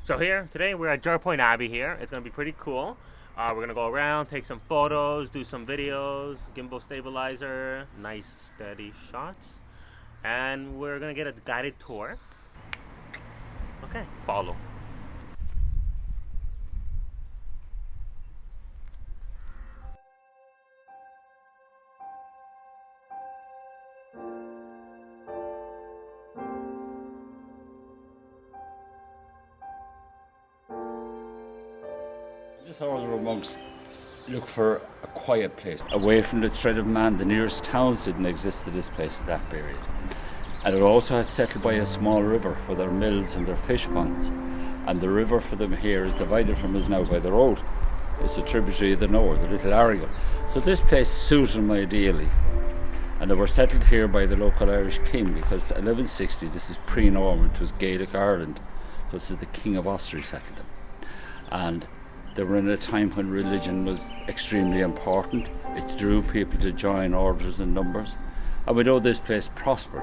So here, today we're at Jerpoint Abbey here. It's going to be pretty cool. We're going to go around, take some photos, do some videos, gimbal stabilizer, nice steady shots. And we're going to get a guided tour. Okay, follow. This order of monks look for a quiet place, away from the threat of man. The nearest towns didn't exist to this place at that period. And it also had settled by a small river for their mills and their fish ponds. And the river for them here is divided from us now by the road. It's a tributary of the Nore, the Little Argyll. So this place suited them ideally. And they were settled here by the local Irish king because 1160, this is pre-Norman, it was Gaelic Ireland. So this is the King of Ossory settled them. And they were in a time when religion was extremely important. It drew people to join orders in numbers. And we know this place prospered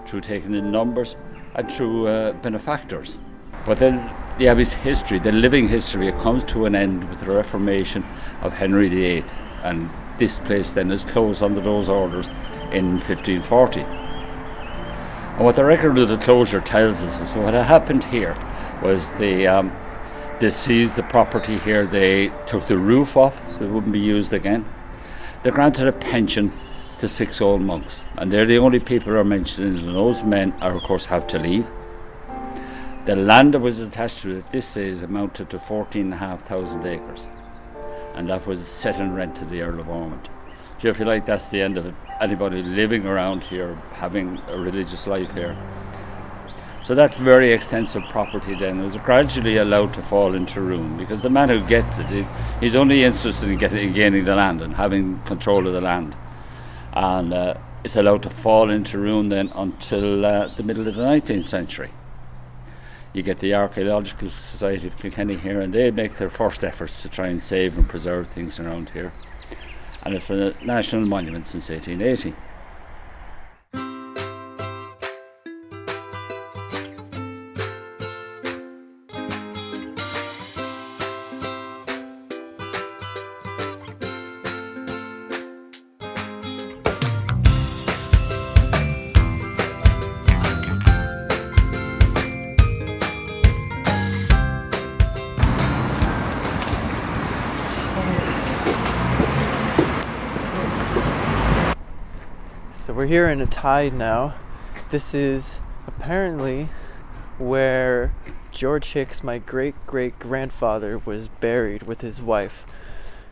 through taking in numbers and through benefactors. But then the Abbey's history, the living history, it comes to an end with the Reformation of Henry VIII. And this place then is closed under those orders in 1540. And what the record of the closure tells us, so what had happened here was they seized the property here. They took the roof off so it wouldn't be used again. They granted a pension to 6 old monks, and they're the only people who are mentioned, and those men are of course have to leave. The land that was attached to it at this stage amounted to 14,500 acres, and that was set in rent to the Earl of Ormond. So if you like, that's the end of it. Anybody living around here, having a religious life here. So that very extensive property then was gradually allowed to fall into ruin, because the man who gets it, he's only interested in gaining the land and having control of the land. And it's allowed to fall into ruin then until the middle of the 19th century. You get the Archaeological Society of Kilkenny here, and they make their first efforts to try and save and preserve things around here. And it's a national monument since 1880. So we're here in Athy now. This is apparently where George Hicks, my great-great-grandfather, was buried with his wife.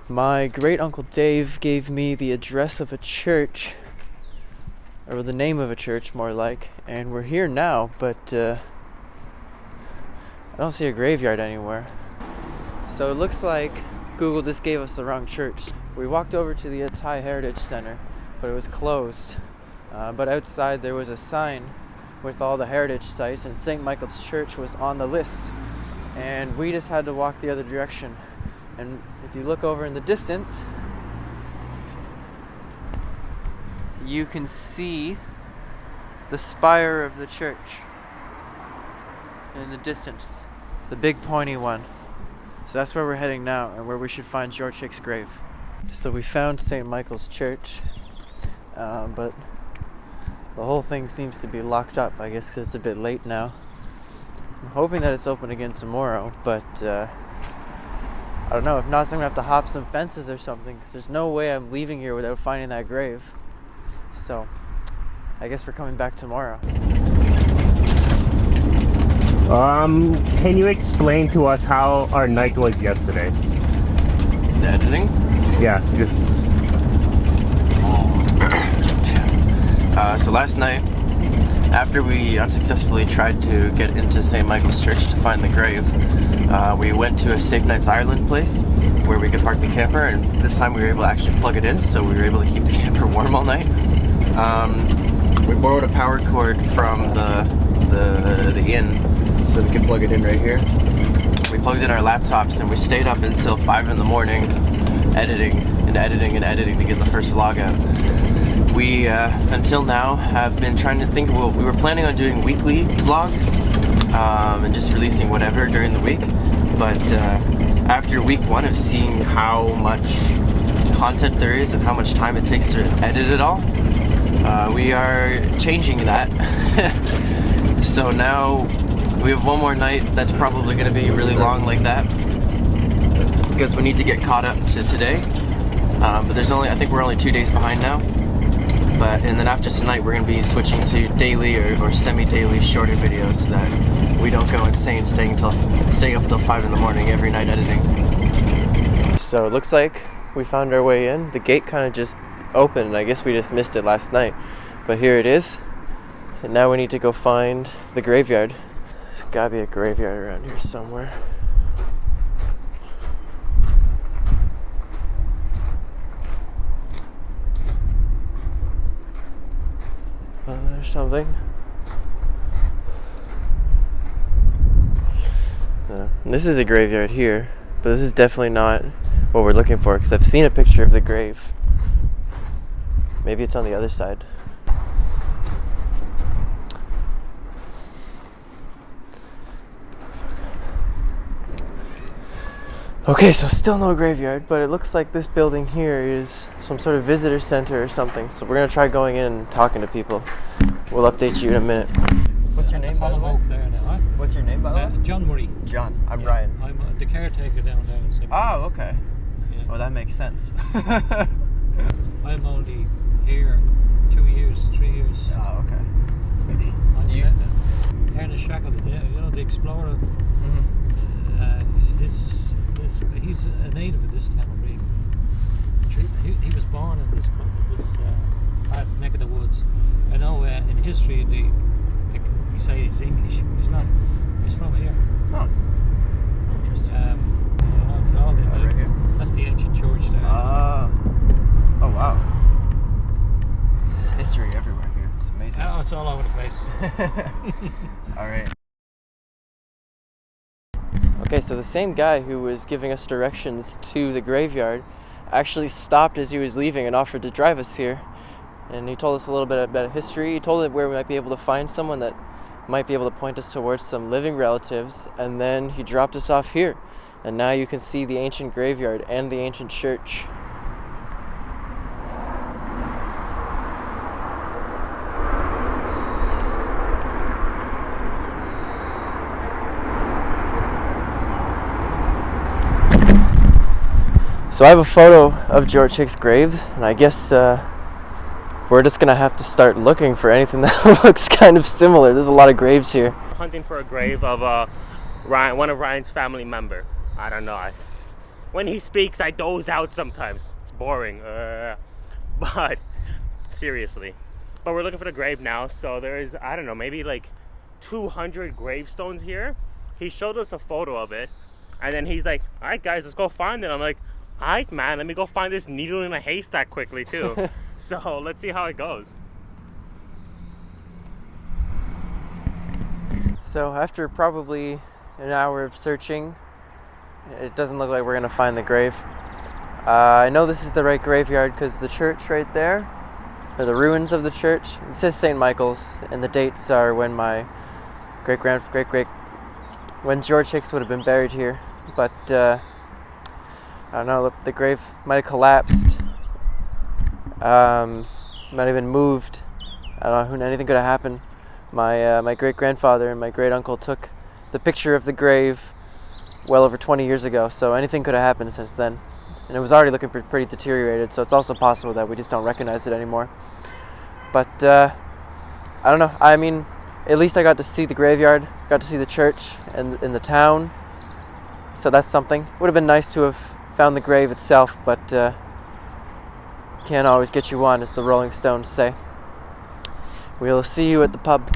My great-uncle Dave gave me the address of a church, or the name of a church more like, and we're here now, but I don't see a graveyard anywhere. So it looks like Google just gave us the wrong church. We walked over to the Athy Heritage Center, but it was closed. But outside there was a sign with all the heritage sites, and St. Michael's Church was on the list. And we just had to walk the other direction. And if you look over in the distance, you can see the spire of the church in the distance, the big pointy one. So that's where we're heading now, and where we should find George Hicks' grave. So we found St. Michael's Church, but the whole thing seems to be locked up, I guess, because it's a bit late now. I'm hoping that it's open again tomorrow, but I don't know. If not, I'm going to have to hop some fences or something, because there's no way I'm leaving here without finding that grave. So I guess we're coming back tomorrow. Can you explain to us how our night was yesterday? The editing? Yeah, just... So last night, after we unsuccessfully tried to get into St. Michael's Church to find the grave, we went to a Safe Nights Ireland place where we could park the camper, and this time we were able to actually plug it in, so we were able to keep the camper warm all night. We borrowed a power cord from the inn, so we could plug it in right here. We plugged in our laptops, and we stayed up until 5 in the morning editing to get the first vlog out. We, until now, have been trying to think, well, we were planning on doing weekly vlogs, and just releasing whatever during the week. But after week 1 of seeing how much content there is and how much time it takes to edit it all, we are changing that. So now we have one more night that's probably going to be really long like that, because we need to get caught up to today. But I think we're only 2 days behind now. And then after tonight, we're going to be switching to daily or semi-daily shorter videos so that we don't go insane staying up until 5 in the morning every night editing. So it looks like we found our way in. The gate kind of just opened, and I guess we just missed it last night. But here it is. And now we need to go find the graveyard. There's gotta be a graveyard around here somewhere. There's something. This is a graveyard here, but this is definitely not what we're looking for, because I've seen a picture of the grave. Maybe it's on the other side. Okay, so still no graveyard, but it looks like this building here is some sort of visitor center or something. So we're gonna try going in and talking to people. We'll update you in a minute. What's your name, by the way? There now, huh? What's your name, by the way? John Murray. John. I'm Ryan. I'm the caretaker down there. In Sydney. Oh, okay. Yeah. Oh, that makes sense. I'm only here 2 years, 3 years. Oh, okay. I'm Do you- Ernest Shackleton, the explorer. Mm-hmm. He's a native of this town, really. He was born in this part, neck of the woods. I know in history we say he's English. He's not. He's from here. Oh. Interesting. Right here. That's the ancient church there. Oh, wow. There's history everywhere here. It's amazing. Oh, it's all over the place. All right. Okay, so the same guy who was giving us directions to the graveyard actually stopped as he was leaving and offered to drive us here. And he told us a little bit about history. He told us where we might be able to find someone that might be able to point us towards some living relatives. And then he dropped us off here. And now you can see the ancient graveyard and the ancient church. So I have a photo of George Hick's grave, and I guess we're just gonna have to start looking for anything that looks kind of similar. There's a lot of graves here. Hunting for a grave of one of Ryan's family member. I don't know. When he speaks, I doze out sometimes. It's boring. But seriously. But we're looking for the grave now. So there's, I don't know, maybe like 200 gravestones here. He showed us a photo of it, and then he's like, "All right, guys, let's go find it." I'm like, "All right, man, let me go find this needle in a haystack quickly too." So let's see how it goes. So after probably an hour of searching, it doesn't look like we're gonna find the grave. I know this is the right graveyard because the church right there, or the ruins of the church, it says St. Michael's, and the dates are when my when George Hicks would have been buried here. But I don't know, the grave might have collapsed, might have been moved. I don't know, anything could have happened. My great-grandfather and my great-uncle took the picture of the grave well over 20 years ago, so anything could have happened since then. And it was already looking pretty deteriorated, so it's also possible that we just don't recognize it anymore. But I don't know, I mean, at least I got to see the graveyard, got to see the church and in the town, so that's something. Would have been nice to have found the grave itself, but can't always get you one, as the Rolling Stones say. We'll see you at the pub.